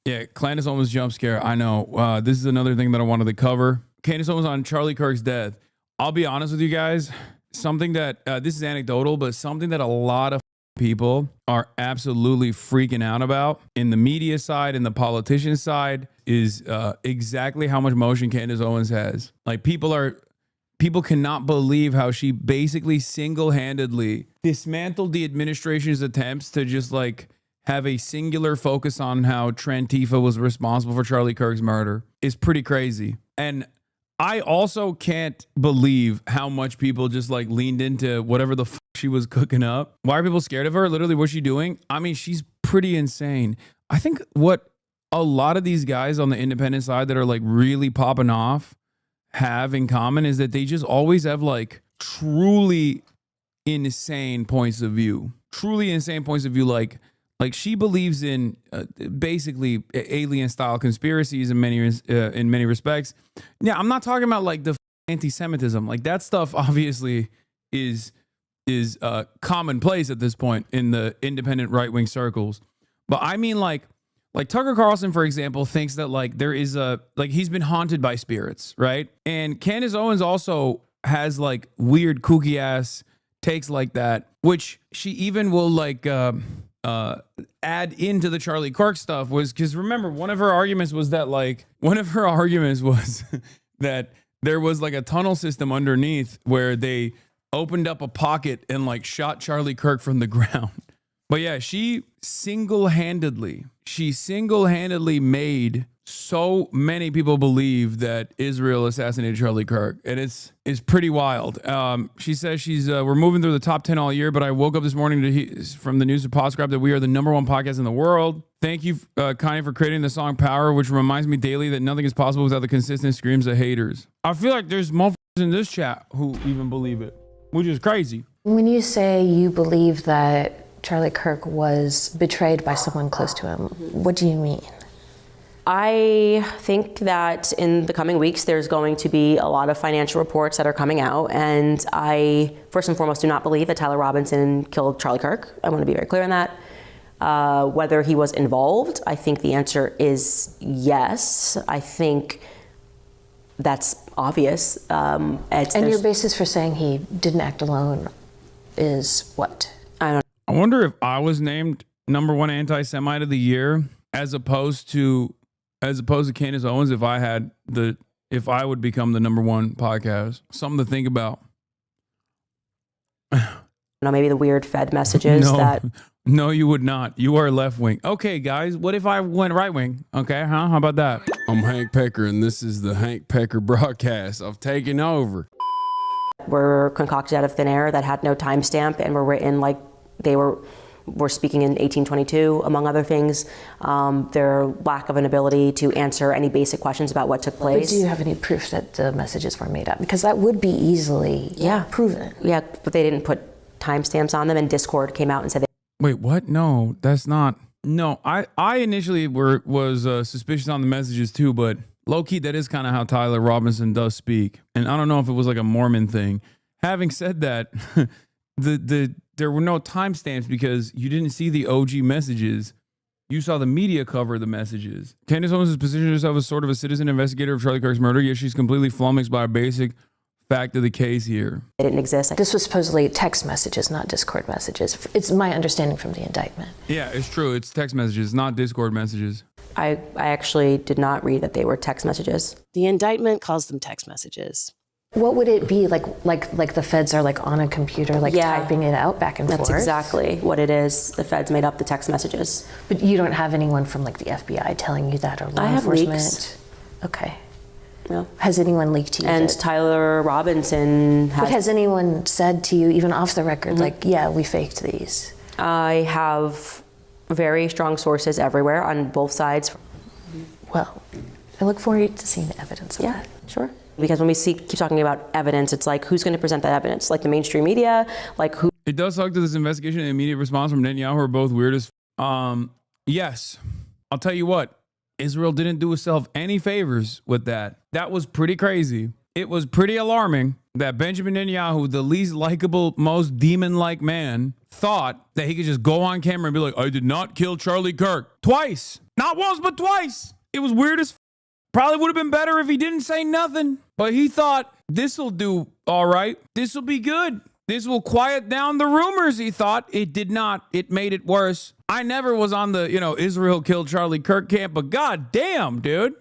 Yeah, Candace Owens jump scare. I know. This is another thing that I wanted to cover. Candace Owens on Charlie Kirk's death. I'll be honest with you guys. Something that, this is anecdotal, but something that a lot of people are absolutely freaking out about in the media side and the politician side is exactly how much motion Candace Owens has. Like people cannot believe how she basically single-handedly dismantled the administration's attempts to just like have a singular focus on how Trantifa was responsible for Charlie Kirk's murder is pretty crazy. And I also can't believe how much people just like leaned into whatever the she was cooking up. Why are people scared of her? Literally, what's she doing? I mean, she's pretty insane. I think what a lot of these guys on the independent side that are like really popping off have in common is that they just always have like truly insane points of view. Truly insane points of view. Like she believes in basically alien style conspiracies in many respects. Yeah, I'm not talking about like the anti-Semitism. Like that stuff obviously is commonplace at this point in the independent right-wing circles. But I mean like Tucker Carlson, for example, thinks that like there is he's been haunted by spirits, right? And Candace Owens also has like weird kooky ass takes like that, which she even will like add into the Charlie Kirk stuff was because remember one of her arguments was that there was like a tunnel system underneath where they opened up a pocket and like shot Charlie Kirk from the ground. But yeah, she single-handedly made so many people believe that Israel assassinated Charlie Kirk, and it's pretty wild. She says we're moving through the top 10 all year, but I woke up this morning from the news of Podscribe that we are the #1 podcast in the world. Thank you, Connie, for creating the song Power, which reminds me daily that nothing is possible without the consistent screams of haters. I feel like there's motherfuckers in this chat who even believe it, which is crazy. When you say you believe that Charlie Kirk was betrayed by someone close to him, what do you mean? I think that in the coming weeks, there's going to be a lot of financial reports that are coming out. And I, first and foremost, do not believe that Tyler Robinson killed Charlie Kirk. I want to be very clear on that. Whether he was involved, I think the answer is yes. I think that's obvious. And your basis for saying he didn't act alone is what? I wonder if I was named #1 anti-Semite of the year as opposed to Candace Owens, if I would become the #1 podcast. Something to think about. Maybe the weird Fed messages that. No, you would not. You are left wing. Okay, guys, what if I went right wing? Okay, huh? How about that? I'm Hank Pecker, and this is the Hank Pecker broadcast. I've taken over. Were concocted out of thin air that had no timestamp and were written like they were speaking in 1822, among other things. Their lack of an ability to answer any basic questions about what took place. But do you have any proof that the messages were made up? Because that would be easily proven. Yeah, but they didn't put timestamps on them, and Discord came out and said Wait, what? No, that's not. No, I initially was suspicious on the messages too, but low-key, that is kind of how Tyler Robinson does speak. And I don't know if it was like a Mormon thing. Having said that, there were no timestamps because you didn't see the OG messages. You saw the media cover the messages. Candace Owens has positioned herself as sort of a citizen investigator of Charlie Kirk's murder, yet she's completely flummoxed by a basic fact of the case here. It didn't exist. This was supposedly text messages, not Discord messages. It's my understanding from the indictment. Yeah, it's true. It's text messages, not Discord messages. I actually did not read that they were text messages. The indictment calls them text messages. What would it be like the feds are like on a computer, typing it out back and forth? That's exactly what it is. The feds made up the text messages. But you don't have anyone from like the FBI telling you that, or law enforcement? I have leaks. Okay. Yeah. Has anyone leaked to you? And Tyler Robinson has. But has anyone said to you, even off the record, we faked these? I have very strong sources everywhere on both sides. Well, I look forward to seeing the evidence of that. Yeah, sure. Because when we keep talking about evidence, it's like, who's going to present that evidence? Like the mainstream media? Like who? It does suck that this investigation and immediate response from Netanyahu are both weird as yes. I'll tell you what. Israel didn't do itself any favors with that. That was pretty crazy. it was pretty alarming that Benjamin Netanyahu, the least likable, most demon-like man, thought that he could just go on camera and be like, I did not kill Charlie Kirk. Twice. Not once, but twice. It was weird as Probably would have been better if he didn't say nothing. But he thought, this will do all right. This will be good. This will quiet down the rumors, he thought. It did not. It made it worse. I never was on the, Israel killed Charlie Kirk camp, but goddamn, dude.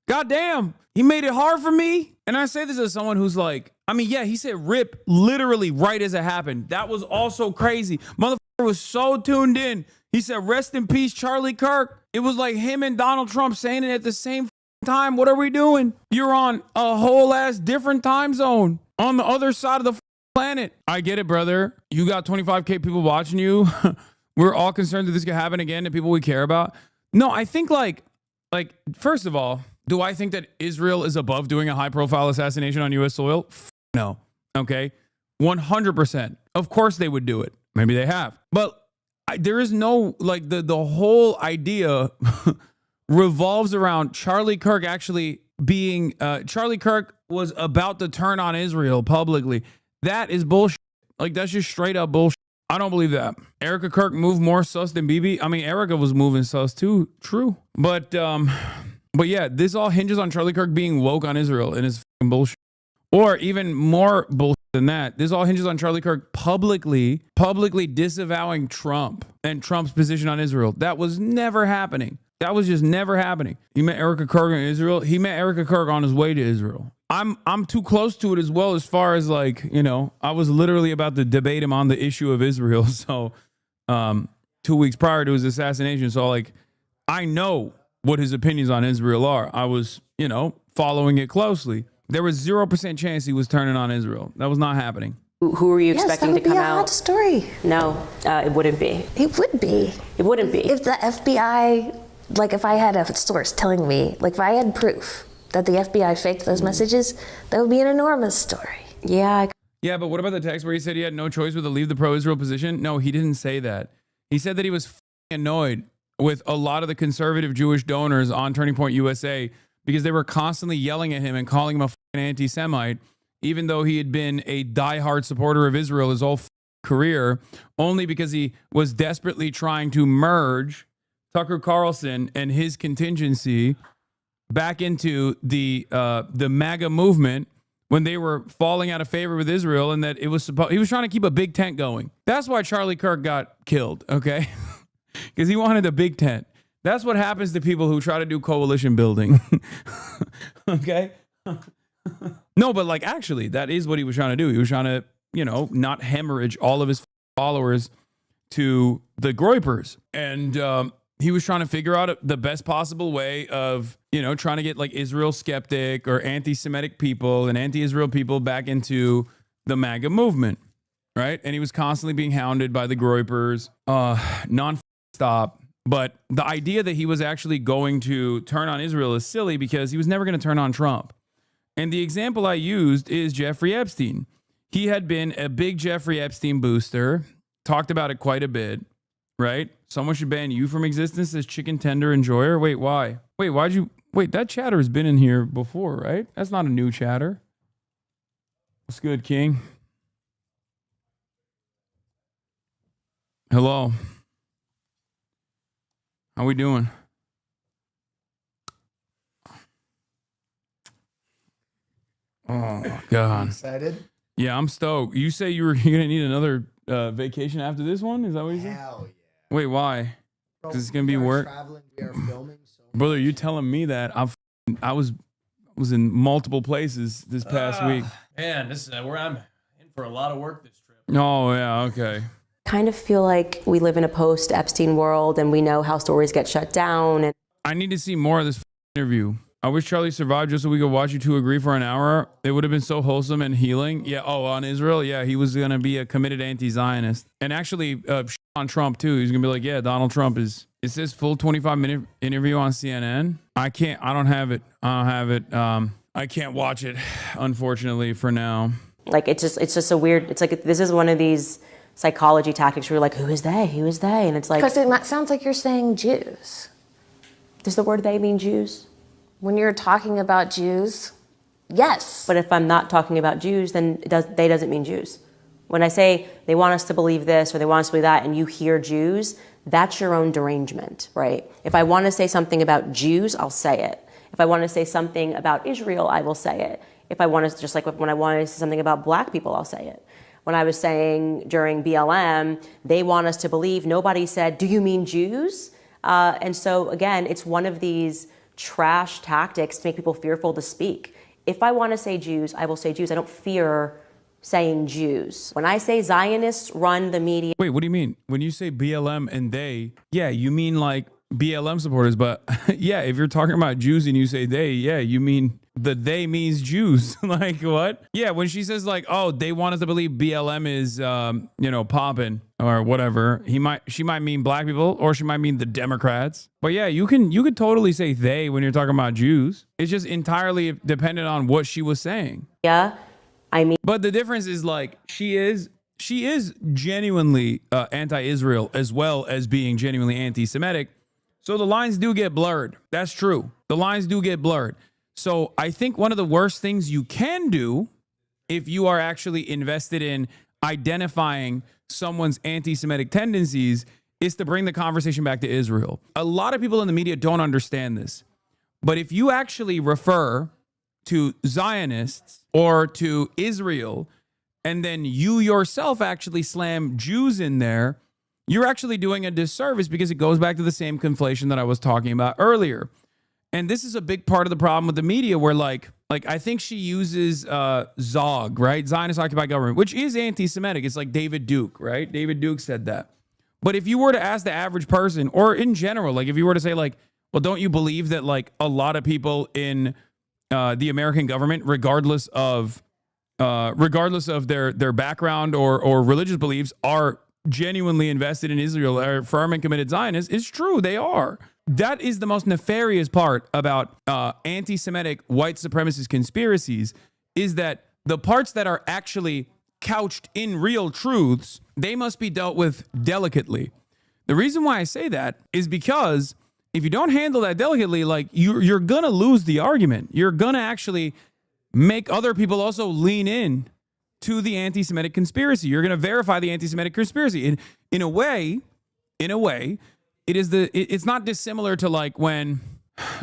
Goddamn. He made it hard for me. And I say this as someone who's like, he said rip literally right as it happened. That was also crazy. Motherfucker was so tuned in. He said, rest in peace, Charlie Kirk. It was like him and Donald Trump saying it at the same time. What are we doing? You're on a whole ass different time zone on the other side of the planet. I get it, brother. You got 25K people watching you. We're all concerned that this could happen again to people we care about. No, I think like first of all, do I think that Israel is above doing a high profile assassination on U.S. soil? No. Okay. 100%. Of course they would do it. Maybe they have. But there is no, the whole idea revolves around Charlie Kirk actually being, Charlie Kirk was about to turn on Israel publicly. That is bullshit. That's just straight up bullshit. I don't believe that. Erica Kirk moved more sus than Bibi. Erica was moving sus too. True. But yeah, this all hinges on Charlie Kirk being woke on Israel and his fucking bullshit. Or even more bullshit than that, this all hinges on Charlie Kirk publicly disavowing Trump and Trump's position on Israel. That was never happening. That was just never happening. He met Erica Kirk in Israel. He met Erica Kirk on his way to Israel. I'm too close to it as well, as far as I was literally about to debate him on the issue of Israel. So 2 weeks prior to his assassination. So I know what his opinions on Israel are. I was, following it closely. There was 0% chance he was turning on Israel. That was not happening. Who are you expecting to come out? That would be a hot story. No, it wouldn't be. It would be. It wouldn't be. If the FBI, if I had a source telling me, if I had proof that the FBI faked those messages, that would be an enormous story. Yeah. Yeah, but what about the text where he said he had no choice but to leave the pro-Israel position? No, he didn't say that. He said that he was annoyed with a lot of the conservative Jewish donors on Turning Point USA because they were constantly yelling at him and calling him a anti-Semite, even though he had been a diehard supporter of Israel his whole career, only because he was desperately trying to merge Tucker Carlson and his contingency back into the MAGA movement when they were falling out of favor with Israel, and that he was trying to keep a big tent going. That's why Charlie Kirk got killed, okay? Because he wanted a big tent. That's what happens to people who try to do coalition building. Okay? No, but actually, that is what he was trying to do. He was trying to, not hemorrhage all of his followers to the Groypers. And he was trying to figure out the best possible way of, trying to get Israel skeptic or anti-Semitic people and anti-Israel people back into the MAGA movement, right? And he was constantly being hounded by the Groypers, non-stop. But the idea that he was actually going to turn on Israel is silly because he was never going to turn on Trump. And the example I used is Jeffrey Epstein. He had been a big Jeffrey Epstein booster, talked about it quite a bit, right? Someone should ban you from existence as chicken tender enjoyer. Wait, why? Wait, that chatter has been in here before, right? That's not a new chatter. What's good, King? Hello. How we doing? Oh, God. Excited? Yeah, I'm stoked. You say you're going to need another vacation after this one? Is that what you said? Hell yeah. Wait, why? Because it's going to be work? Traveling, we are filming. So Brother, you telling me that. I was in multiple places this past week. Man, this is where I'm in for a lot of work this trip. Oh, yeah, okay. Kind of feel like we live in a post-Epstein world and we know how stories get shut down. And I need to see more of this interview. I wish Charlie survived just so we could watch you two agree for an hour. It would have been so wholesome and healing. Yeah. Oh, on Israel. Yeah. He was going to be a committed anti-Zionist. And actually on Trump too. He's going to be like, yeah, Donald Trump is this full 25-minute interview on CNN? I don't have it. I can't watch it, unfortunately, for now. it's just a weird, it's this is one of these psychology tactics where you're like, who is they? Who is they? And it's Because it sounds like you're saying Jews. Does the word they mean Jews? When you're talking about Jews, Yes. But if I'm not talking about Jews, then they doesn't mean Jews. When I say they want us to believe this or they want us to believe that, and you hear Jews, that's your own derangement, right? If I want to say something about Jews, I'll say it. If I want to say something about Israel, I will say it. If I want to, just like when I want to say something about black people, I'll say it. When I was saying during BLM, they want us to believe, nobody said, do you mean Jews? And so again, it's one of these trash tactics to make people fearful to speak. If I want to say Jews, I will say Jews. I don't fear saying Jews. When I say Zionists run the media. Wait, what do you mean? When you say BLM and they, yeah, you mean like BLM supporters, but yeah, if you're talking about Jews and you say they, yeah, you mean the they means Jews. Like what? Yeah, when she says like, oh, they want us to believe BLM is, popping or whatever, she might mean black people or she might mean the Democrats. But yeah, you could totally say they when you're talking about Jews. It's just entirely dependent on what she was saying. Yeah, I mean. But the difference is like she is genuinely anti-Israel as well as being genuinely anti-Semitic. So the lines do get blurred. That's true. The lines do get blurred. So I think one of the worst things you can do if you are actually invested in identifying someone's anti-Semitic tendencies is to bring the conversation back to Israel. A lot of people in the media don't understand this. But if you actually refer to Zionists or to Israel, and then you yourself actually slam Jews in there, you're actually doing a disservice because it goes back to the same conflation that I was talking about earlier. And this is a big part of the problem with the media where like I think she uses ZOG, right? Zionist Occupied Government, which is anti-Semitic. It's like David Duke, right? David Duke said that. But if you were to ask the average person or in general, like if you were to say like, well, don't you believe that like a lot of people in the American government, regardless of their background or religious beliefs, are genuinely invested in Israel, are firm and committed Zionists? It's true, they are. That is the most nefarious part about anti-Semitic white supremacist conspiracies, is that the parts that are actually couched in real truths, they must be dealt with delicately. The reason why I say that is because if you don't handle that delicately, like you're gonna lose the argument. You're gonna actually make other people also lean in to the anti-Semitic conspiracy. You're gonna verify the anti-Semitic conspiracy. In a way, it's not dissimilar to like when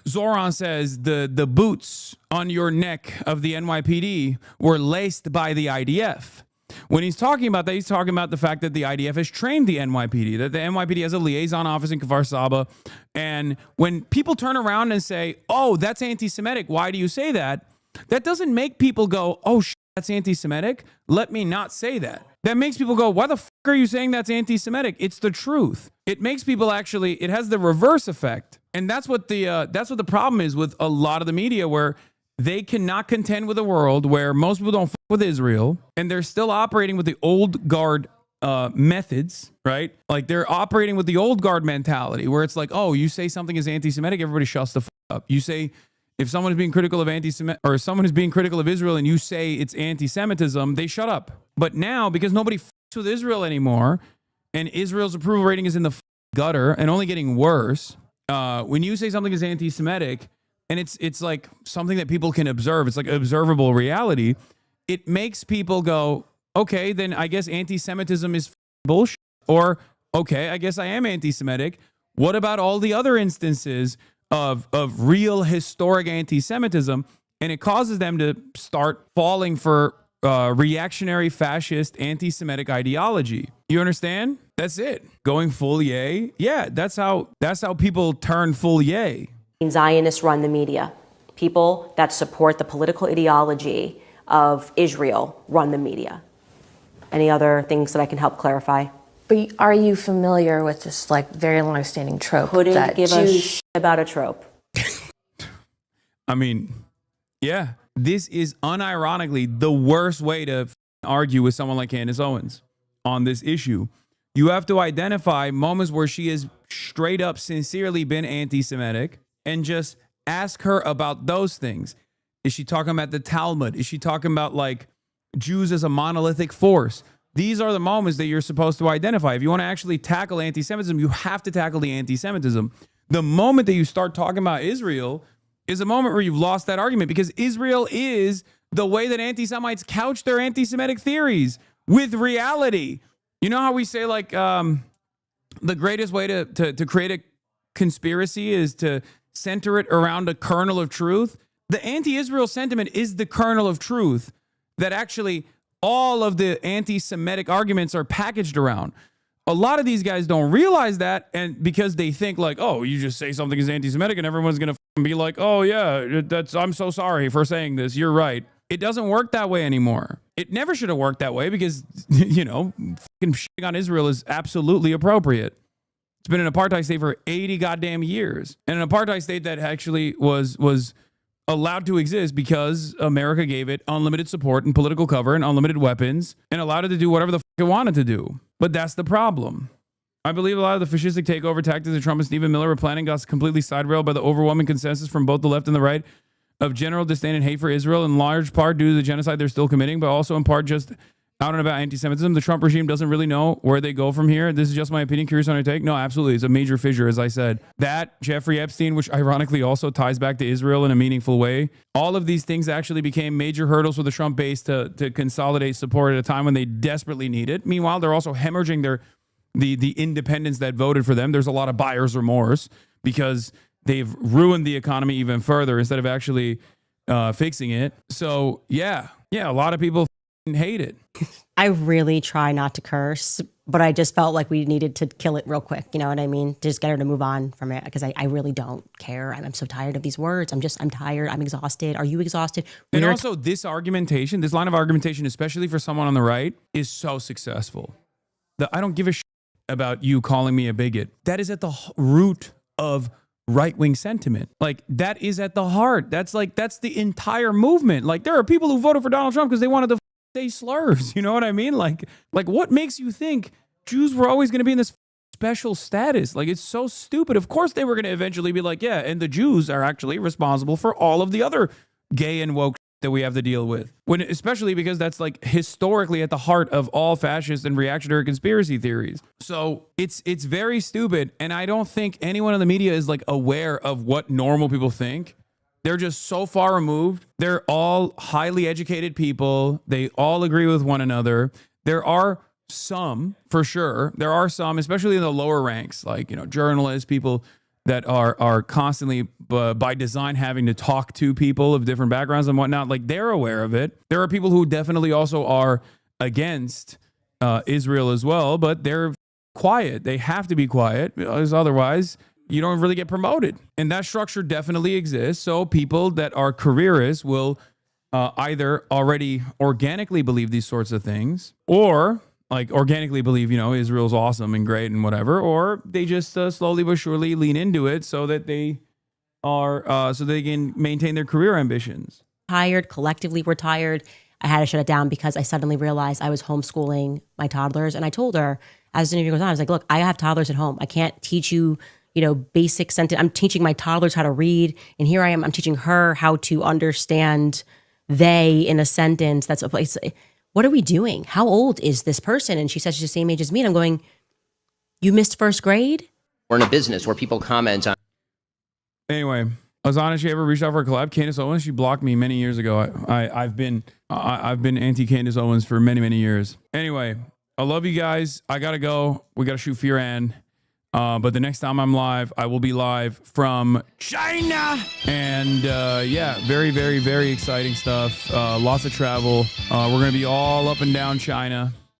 Zoran says the boots on your neck of the NYPD were laced by the IDF. When he's talking about that, he's talking about the fact that the IDF has trained the NYPD, that the NYPD has a liaison office in Kfar Saba. And when people turn around and say, oh, that's anti-Semitic, why do you say that? That doesn't make people go, oh, that's anti-Semitic. Let me not say that. That makes people go, why the fuck are you saying that's anti-Semitic? It's the truth. It makes people actually, it has the reverse effect. And that's what the problem is with a lot of the media, where they cannot contend with a world where most people don't fuck with Israel and they're still operating with the old guard methods, right? Like they're operating with the old guard mentality where it's like, oh, you say something is anti-Semitic, everybody shuts the fuck up. You say, if someone is being critical of anti-Semitic, or someone is being critical of Israel and you say it's anti-Semitism, they shut up. But now, because nobody fucks with Israel anymore and Israel's approval rating is in the gutter and only getting worse, when you say something is anti-Semitic, and it's like something that people can observe, it's like observable reality, it makes people go, okay, then I guess anti-Semitism is bullshit. Or, okay, I guess I am anti-Semitic. What about all the other instances of real historic anti-Semitism? And it causes them to start falling for reactionary, fascist, anti-Semitic ideology. You understand? That's it. Going full yay. Yeah, that's how people turn full yay. Zionists run the media. People that support the political ideology of Israel run the media. Any other things that I can help clarify? But are you familiar with this like very long-standing trope? Couldn't give a shit about a trope. I mean, yeah, this is unironically the worst way to argue with someone like Candace Owens on this issue. You have to identify moments where she has straight up sincerely been anti-Semitic and just ask her about those things. Is she talking about the Talmud? Is she talking about like Jews as a monolithic force? These are the moments that you're supposed to identify. If you want to actually tackle anti-Semitism, you have to tackle the anti-Semitism. The moment that you start talking about Israel, is a moment where you've lost that argument, because Israel is the way that anti-Semites couch their anti-Semitic theories with reality. You know how we say like the greatest way to create a conspiracy is to center it around a kernel of truth? The anti-Israel sentiment is the kernel of truth that actually all of the anti-Semitic arguments are packaged around. A lot of these guys don't realize that, and because they think like, oh, you just say something is anti-Semitic and everyone's going to be like, oh yeah, I'm so sorry for saying this. You're right. It doesn't work that way anymore. It never should have worked that way because, you know, fucking shitting on Israel is absolutely appropriate. It's been an apartheid state for 80 goddamn years, and an apartheid state that actually was allowed to exist because America gave it unlimited support and political cover and unlimited weapons and allowed it to do whatever the fuck it wanted to do. But that's the problem. I believe a lot of the fascistic takeover tactics that Trump and Stephen Miller were planning got completely side-railed by the overwhelming consensus from both the left and the right of general disdain and hate for Israel, in large part due to the genocide they're still committing, but also in part just out and about anti-Semitism. The Trump regime doesn't really know where they go from here. This is just my opinion. Curious on your take? No, absolutely. It's a major fissure, as I said. That, Jeffrey Epstein, which ironically also ties back to Israel in a meaningful way. All of these things actually became major hurdles for the Trump base to consolidate support at a time when they desperately need it. Meanwhile, they're also hemorrhaging the independents that voted for them. There's a lot of buyer's remorse because they've ruined the economy even further instead of actually fixing it. So, yeah, a lot of people hate it. I really try not to curse, but I just felt like we needed to kill it real quick. You know what I mean? Just get her to move on from it, because I really don't care. I'm so tired of these words. I'm tired. I'm exhausted. Are you exhausted? And also this argumentation, this line of argumentation, especially for someone on the right, is so successful. I don't give a shit about you calling me a bigot. That is at the root of right-wing sentiment. Like, that is at the heart. That's the entire movement. Like, there are people who voted for Donald Trump because they wanted to say slurs. You know what I mean? Like what makes you think Jews were always going to be in this special status? Like, it's so stupid. Of course they were going to eventually be like, yeah, and the Jews are actually responsible for all of the other gay and woke that we have to deal with. Especially because that's like historically at the heart of all fascist and reactionary conspiracy theories. So it's very stupid. And I don't think anyone in the media is like aware of what normal people think. They're just so far removed. They're all highly educated people. They all agree with one another. There are some, for sure. There are some, especially in the lower ranks, like, you know, journalists, people that are constantly by design having to talk to people of different backgrounds and whatnot. Like, they're aware of it. There are people who definitely also are against Israel as well, but they're quiet. They have to be quiet, because otherwise you don't really get promoted. And that structure definitely exists. So people that are careerists will either already organically believe these sorts of things, or like organically believe, you know, Israel's awesome and great and whatever, or they just slowly but surely lean into it so that they are, so they can maintain their career ambitions. Tired, collectively we're tired. I had to shut it down because I suddenly realized I was homeschooling my toddlers. And I told her, as the interview goes on, I was like, look, I have toddlers at home. I can't teach you, you know, basic sentence. I'm teaching my toddlers how to read. And here I am, I'm teaching her how to understand they in a sentence. That's a place. What are we doing? How old is this person? And she says she's the same age as me. And I'm going, you missed first grade? We're in a business where people comment on. Anyway, Hasana, she ever reached out for a collab? Candace Owens, she blocked me many years ago. I've been anti Candace Owens for many years. Anyway, I love you guys. I gotta go. We gotta shoot Fear Ann. But the next time I'm live, I will be live from China. And yeah, very exciting stuff. Lots of travel. We're going to be all up and down China.